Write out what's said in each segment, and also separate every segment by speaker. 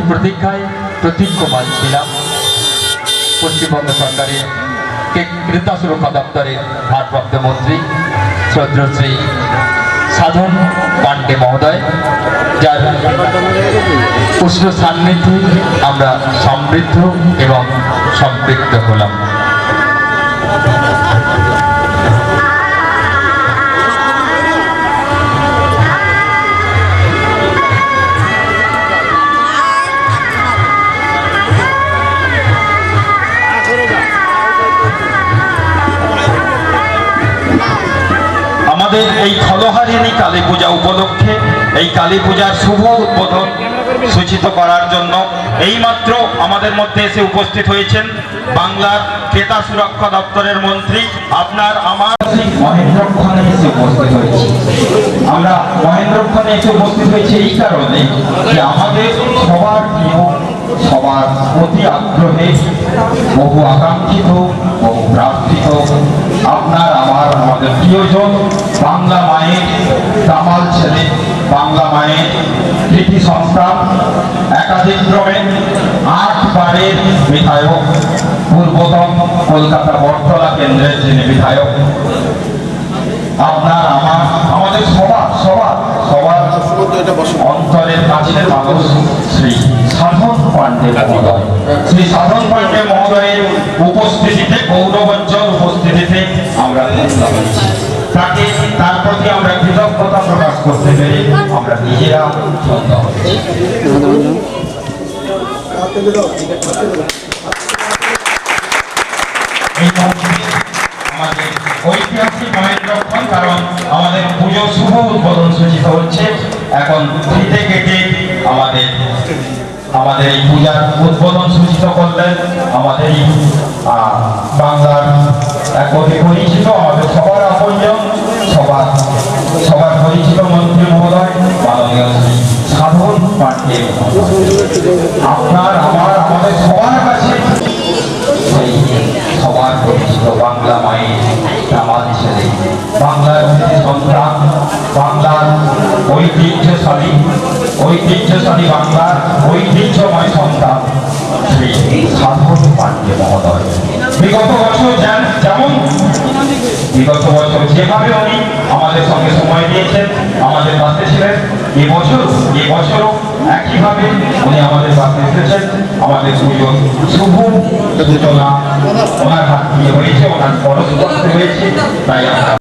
Speaker 1: প্রতীক্ষায় প্রতীক্ষমান ছিলাম পশ্চিমবঙ্গ সরকারের ক্রেতা সুরক্ষা দপ্তরের ভারপ্রাপ্ত মন্ত্রী শ্রদ্ধেয় সাধন পান্ডে মহোদয়, যার উষ্ণ সান্নিধ্যে আমরা সমৃদ্ধ এবং সম্পৃক্ত হলাম। আমাদের এই খলহারিণী কালী পূজা উপলক্ষে এই কালী পূজার শুভ উদ্বোধন সূচিত করার জন্য এইমাত্র আমাদের মধ্যে এসে উপস্থিত হয়েছেন বাংলার ক্রেতা সুরক্ষা দপ্তরের মন্ত্রী আপনার আমার মহেন্দ্রক্ষণে এসে উপস্থিত হয়েছি। আমরা মহেন্দ্রক্ষণে এসে উপস্থিত হয়েছি এই কারণে যে আমাদের সবার প্রিয়, সবার অতি আগ্রহে, বহু আকাঙ্ক্ষিত, বহু প্রার্থিত আপনার আমার আমাদের প্রিয়জন বাংলা মায়ের দামাল ছেলে, বাংলা মায়ের কৃতি সন্তান, একাধিক ক্রমে 8 বারের বিধায়ক, পূর্বতন কলকাতা বটতলা কেন্দ্রের যিনি বিধায়ক, আপনার আমার আমাদের সবার অন্তরের কাছের মানুষ শ্রী সাধন পান্ডে মহোদয়। শ্রী সাধন পান্ডে মহোদয়ের উপস্থিতিতে, গৌরবোজ্জ্বল উপস্থিতিতে আমরা তাকে, তার প্রতি আমরা কৃতজ্ঞতা প্রকাশ করতে পেরে আমরা নিজেরা ধন্য হচ্ছি। আমাদের ঐতিহাসিক মহেন্দ্রক্ষণ, কারণ আমাদের পুজো শুভ উদ্বোধন সূচিত হচ্ছে। এখন ফিতে কেটে আমাদের এই পূজার উদ্বোধন সূচিত করলেন আমাদের বাংলার এক অতি পরিচিত, আমাদের সবার আপনজন, সবার পরিচিত মন্ত্রী মহোদয় মাননীয় শ্রী সাধন পান্ডে। আপনার আমার আমাদের সবার কাছে সবার পরিচিত বাংলা মায়ের দামাল ছেলে, বাংলার সন্তান, বাংলার ঐতিহ্যশালী বাংলার ঐতিহ্যময় সন্তান শ্রী সাধন পান্ডে মহোদয়। বিগত বছর যেভাবে উনি আমাদের সঙ্গে সময় দিয়েছেন, আমাদের পাশে ছিলেন, এবছরও একইভাবে উনি আমাদের পাশে এসেছেন। আমাদের পুজোর শুভ সূচনা ওনার হাত দিয়ে হয়েছে, ওনার পরশ করতে হয়েছে। তাই আমরা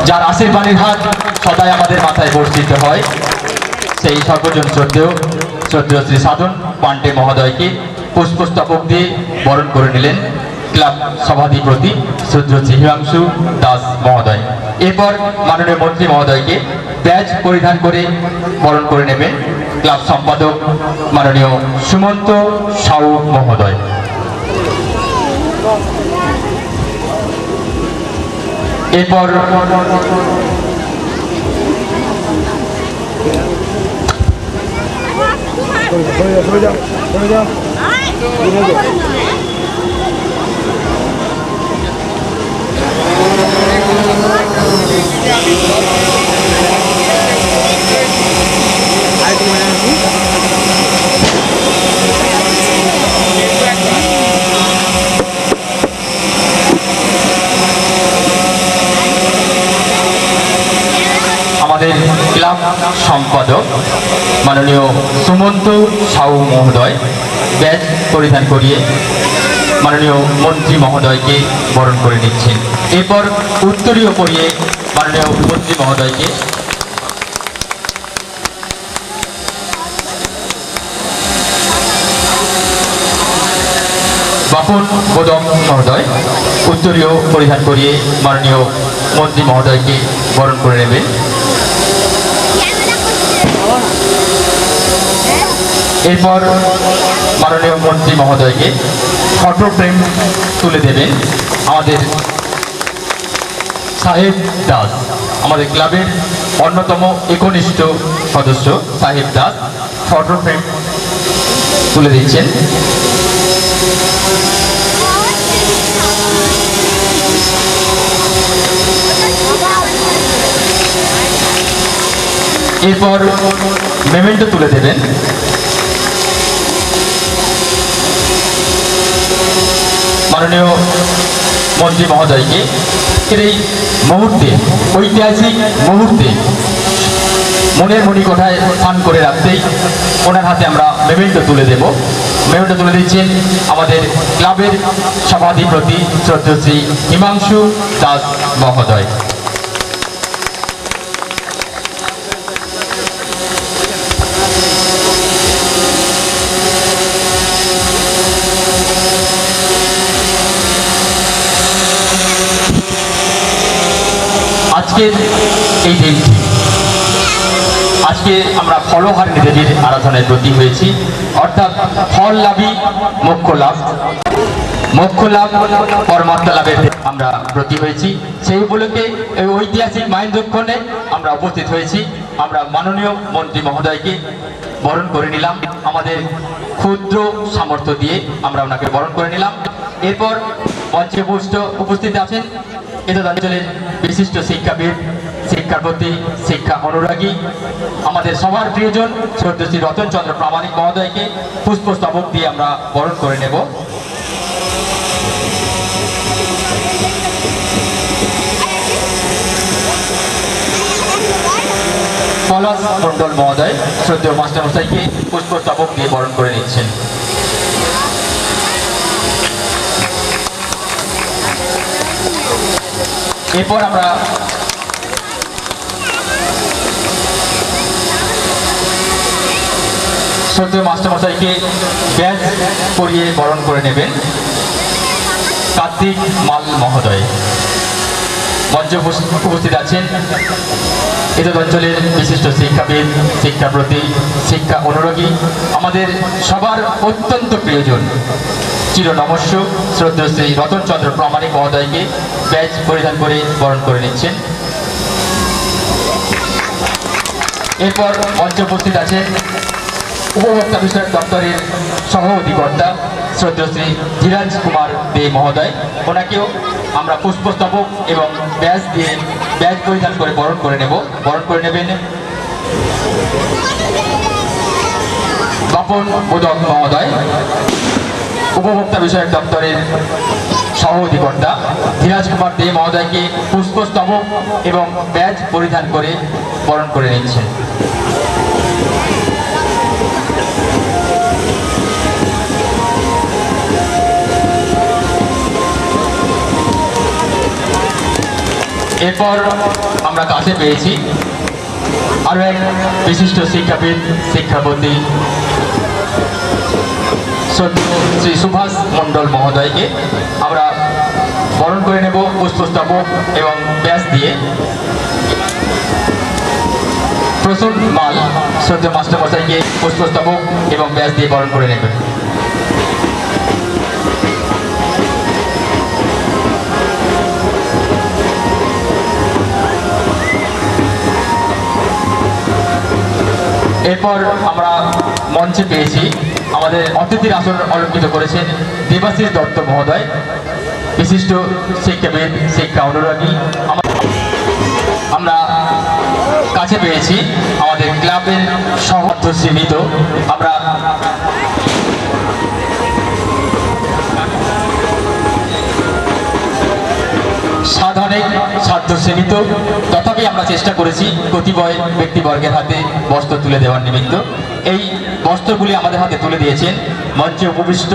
Speaker 1: যার আশীর্বাদের হাত সদাই আমাদের মাথায় বর্ষিত হয়, সেই সর্বজন শ্রদ্ধেয় শ্রী সাধন পান্ডে মহোদয়কে পুষ্পস্তবক দিয়ে বরণ করে নিলেন ক্লাব সভাধিপতি শ্রদ্ধেয় হিমাংশু দাস মহোদয়। এরপর মাননীয় মন্ত্রী মহোদয়কে ব্যাজ পরিধান করে বরণ করে নেবেন ক্লাব সম্পাদক মাননীয় সুমন্ত সাউ মহোদয়। এরপর আমাদের ক্লাব সম্পাদক মাননীয় সুমন্ত সাউ মহোদয় ব্যাজ পরিধান করিয়ে মাননীয় মন্ত্রী মহোদয়কে বরণ করে নিচ্ছেন। এরপর উত্তরীয় পরিয়ে মাননীয় মন্ত্রী মহোদয়কে বাপন বোদক মহোদয় উত্তরীয় পরিধান করিয়ে মাননীয় মন্ত্রী মহোদয়কে বরণ করে নেবেন। এরপর মাননীয় মন্ত্রী মহোদয়কে ফটো ফ্রেম তুলে দেবেন আমাদের সাহেব দাস।
Speaker 2: আমাদের ক্লাবের অন্যতম একনিষ্ঠ সদস্য সাহেব দাস ফটো ফ্রেম তুলে দিচ্ছেন। এরপর মেমেন্টো তুলে দেবেন মাননীয় মন্ত্রী মহোদয়কে। এই মুহূর্তে, ঐতিহাসিক মুহূর্তে মনের মণিকোঠায় স্থান করে রাখতেই ওনার হাতে আমরা মেমেন্টো তুলে দেব। মেমেন্টো তুলে দিচ্ছেন আমাদের ক্লাবের সভাধিপতি শ্রদ্ধেয় হিমাংশু দাস মহোদয়। আজকের এই দিনটি, আজকে আমরা ফলহারিণী দেবীর আরাধনায় ব্রতী হয়েছি, অর্থাৎ ফল লাভই মোক্ষ লাভ, মোক্ষ লাভ পরমাত্মা লাভের আমরা ব্রতী হয়েছি। সেই উপলক্ষে এই ঐতিহাসিক মাহেন্দ্রক্ষণে আমরা উপস্থিত হয়েছি। আমরা মাননীয় মন্ত্রী মহোদয়কে বরণ করে নিলাম, আমাদের ক্ষুদ্র সামর্থ্য দিয়ে আমরা ওনাকে বরণ করে নিলাম। এরপর মঞ্চে উপস্থিত আছেন এতদ অঞ্চলের বিশিষ্ট শিক্ষাবিদ, শিক্ষার প্রতি শিক্ষা অনুরাগী, আমাদের সবার প্রিয়জন শ্রদ্ধেয় শ্রী রতন চন্দ্র প্রামাণিক মহোদয়কে পুষ্পস্তবক দিয়ে আমরা বরণ করে নেব। পলাশ মণ্ডল মহোদয় শ্রদ্ধেয় মাস্টারমশাইকে পুষ্পস্তবক দিয়ে বরণ করে নিচ্ছেন। এরপর আমরা শ্রদ্ধেয় মাস্টারমশাইকে ব্যাজ পরিয়ে বরণ করে নেবেন কার্তিক মাল মহোদয়। মঞ্চে উপস্থিত আছেন এতদ অঞ্চলের বিশিষ্ট শিক্ষাবিদ, শিক্ষার প্রতি শিক্ষা অনুরাগী, আমাদের সবার অত্যন্ত প্রিয়জন চির নমস্য শ্রদ্ধেয় শ্রী রতন চন্দ্র প্রামাণিক মহোদয়কে ব্যাজ পরিধান করে বরণ করে নিচ্ছেন। এরপর মঞ্চে উপস্থিত আছেন উপভোক্তা বিষয়ক দপ্তরের সহ অধিকর্তা শ্রদ্ধেয় শ্রী ধীরাজ কুমার দে মহোদয়। ওনাকেও আমরা পুষ্পস্তবক এবং ব্যাজ পরিধান করে বরণ করে নেবেন বাপন বোধক মহোদয়। উপভোক্তা বিষয়ক দপ্তরের সহ অধিকর্তা ধীরাজ কুমার দে মহোদয়কে পুষ্পস্তবক এবং ব্যাজ পরিধান করে বরণ করে নিচ্ছেন। এরপর আমরা কাছে পেয়েছি আরো এক বিশিষ্ট শিক্ষাবিদ, শিক্ষাপতি শ্রী সুভাষ মণ্ডল মহোদয়কে আমরা বরণ করে নেব পুষ্পস্তবক এবং ব্যাজ দিয়ে। প্রসূন মাল শ্রদ্ধেয় মাস্টারমশাইকে পুষ্পস্তবক এবং ব্যাজ দিয়ে বরণ করে নেবেন। এরপর আমরা মঞ্চে পেয়েছি আমাদের অতিথির আসন অলঙ্কৃত করেছেন দেবাশিস দত্ত মহোদয়, বিশিষ্ট শিক্ষাবিদ, শিক্ষা অনুরাগী। আমরা কাছে পেয়েছি আমাদের ক্লাবের সহর্থ সীমিত, আমরা সাধারণ সাধ্য সীমিত, তথাপি আমরা চেষ্টা করেছি কতিপয় ব্যক্তিবর্গের হাতে বস্ত্র তুলে দেওয়ার নিমিত্ত। এই বস্ত্রগুলি আমাদের হাতে তুলে দিয়েছেন মঞ্চে উপবিষ্ট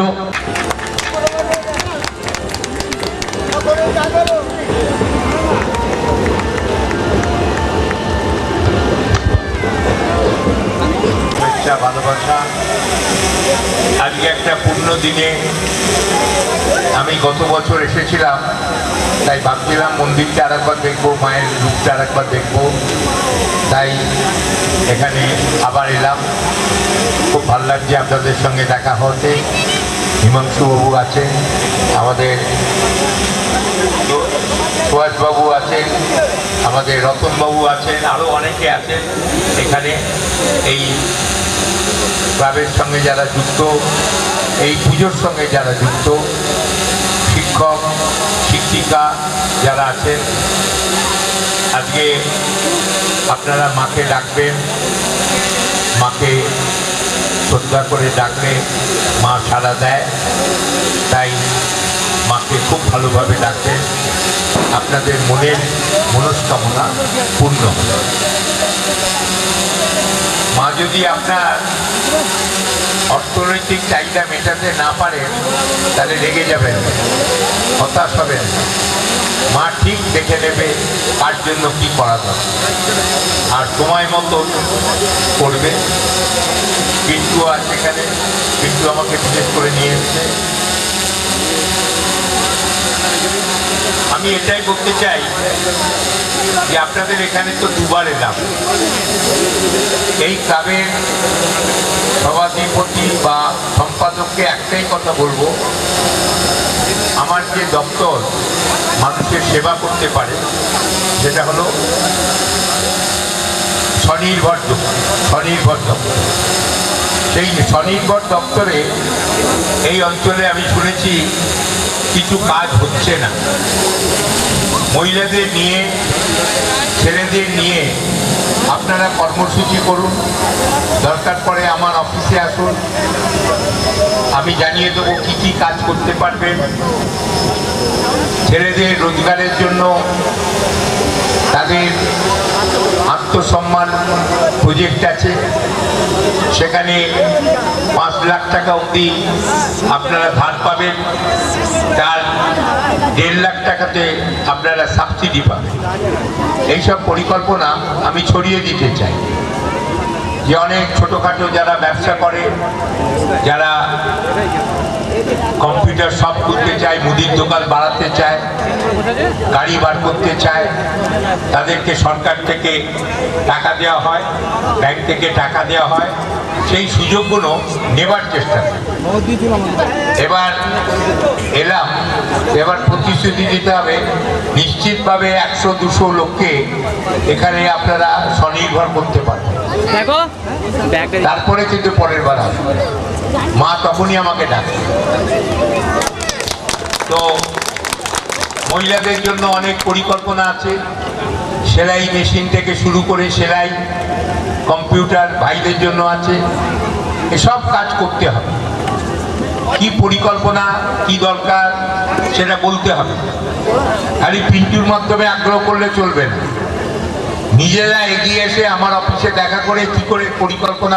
Speaker 3: ভালোবাসা। আজকে একটা পূর্ণ দিনে আমি গত বছর এসেছিলাম, তাই ভাবছিলাম মন্দিরটা আরেকবার দেখবো, মায়ের রূপটা আরেকবার দেখবো, তাই এখানে আবার এলাম। খুব ভালো লাগছে আপনাদের সঙ্গে দেখা হতে। হিমাংশুবাবু আছেন, আমাদের সুভাষবাবু আছেন, আমাদের রতনবাবু আছেন, আরও অনেকে আছেন এখানে এই ক্লাবের সঙ্গে যারা যুক্ত, এই পুজোর সঙ্গে যারা যুক্ত, শিক্ষক শিক্ষিকা যারা আছেন। আজকে আপনারা মাকে ডাকবেন, মাকে শ্রদ্ধা করে ডাকলে মা সাড়া দেয়, তাই মাকে খুব ভালোভাবে ডাকবেন, আপনাদের মনের মনস্কামনা পূর্ণ হবে। মা যদি আপনার অর্থনৈতিক চাহিদা মেটাতে না পারেন তাহলে রেগে যাবেন, হতাশ হবেন। মা ঠিক দেখে নেবে কার জন্য কি করা দরকার, আর সময় মতো করবে। কিন্তু আজ এখানে কিন্তু আমাকে বিশেষ করে নিয়ে এসছে। আমি এটাই বলতে চাই যে আপনাদের এখানে তো দুবার এলাম। এই ক্লাবের সভাধিপতি বা সম্পাদককে একটাই কথা বলবো, আমার যে দপ্তর মানুষের সেবা করতে পারে সেটা হলো স্বনির্ভর দপ্তর। সেই স্বনির্ভর দপ্তরে এই অঞ্চলে আমি শুনেছি কিছু কাজ হচ্ছে না। মহিলাদের নিয়ে, ছেলেদের নিয়ে আপনারা কর্মসূচি করুন, দরকার পড়ে আমার অফিসে আসুন, আমি জানিয়ে দেবো কি কি কাজ করতে পারবেন। ছেলেদের রোজগারের জন্য তাদের আত্মসম্মান প্রজেক্ট আছে, সেখানে 5 লাখ টাকা অবধি আপনারা ধার পাবেন, তার 1.5 লাখ টাকাতে আপনারা সাবসিডি পাবেন। এইসব পরিকল্পনা আমি ছড়িয়ে দিতে চাই যে অনেক ছোটোখাটো যারা ব্যবসা করে, যারা কম্পিউটার শপ খুলতে চায়, মুদির দোকান বাড়াতে চায়, গাড়ি বার করতে চায়, তাদেরকে সরকার থেকে টাকা দেওয়া হয়, ব্যাংক থেকে টাকা দেওয়া হয়, সেই সুযোগগুলো নেবার চেষ্টা করি। এবার এলাম, এবার প্রতিশ্রুতি দিতে হবে নিশ্চিতভাবে 100-200 লোককে এখানে আপনারা স্বনির্ভর করতে পারবেন। তারপরে কিন্তু পরের বার আসবে, মা তখনই আমাকে ডাকে। তো মহিলাদের জন্য অনেক পরিকল্পনা আছে, সেলাই মেশিন থেকে শুরু করে সেলাই, কম্পিউটার ভাইদের জন্য আছে। এসব কাজ করতে হবে। কি পরিকল্পনা, কি দরকার সেটা বলতে হবে। খালি পিন্টুর মাধ্যমে আগ্রহ করলে চলবে না, নিজেরা এগিয়ে এসে আমার অফিসে দেখা করে কি করে পরিকল্পনা